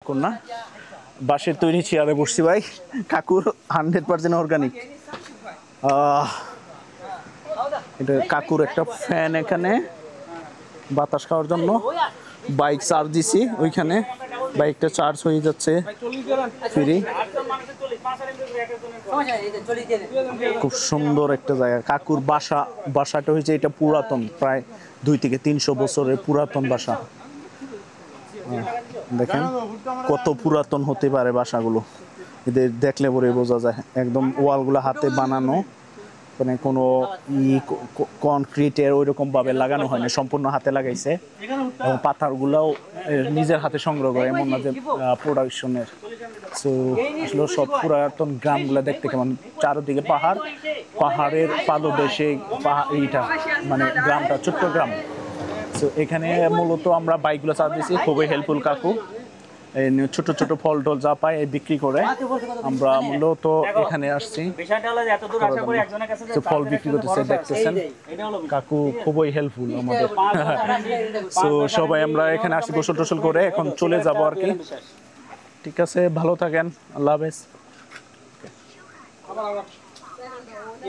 না বাঁশের তৈরি চেয়ারে বসছি ভাই। কাকুর 100% অর্গানিক। এটা কাকুর একটা ফ্যান, এখানে বাতাস খাওয়ার জন্য। বাইক চার্জ দিছি ওইখানে, বাইকটা চার্জ হয়ে যাচ্ছে ফ্রি। খুব সুন্দর একটা জায়গা। কাকুর বাসাটা হয়েছে এটা পুরাতন, প্রায় 2 থেকে 300 বছরের পুরাতন বাসা। দেখেন কত পুরাতন হতে পারে বাসাগুলো, এদের দেখলে পরে বোঝা যায়। একদম ওয়ালগুলো হাতে বানানো, মানে কোনো কনক্রিটের ওইরকম ভাবে লাগানো হয় না, সম্পূর্ণ হাতে লাগাইছে। এবং পাথরগুলোও নিজের হাতে সংগ্রহ করে, এমন না যে প্রোডাকশনের। সো আসলে সব পুরাতন গ্রামগুলো দেখতে কেমন, চারদিকে পাহাড়, পাহাড়ের পাদদেশে এইটা মানে গ্রামটা ছোট্ট গ্রাম। সো এখানে মূলত আমরা বাইকগুলো চার্জ দিচ্ছি, খুবই হেল্পফুল কাকু। ছোট ছোট ফল টল যা পায় বিক্রি করে। আমরা মূলত এখানে আসছি, ফল বিক্রি করতেছে, দেখতেছেন কাকু খুবই হেল্পফুল আমাদের। সো সবাই আমরা এখানে আসছি গোসল টোসল করে, এখন চলে যাবো আর কি। ঠিক আছে, ভালো থাকেন, আল্লাহ হাফেজ।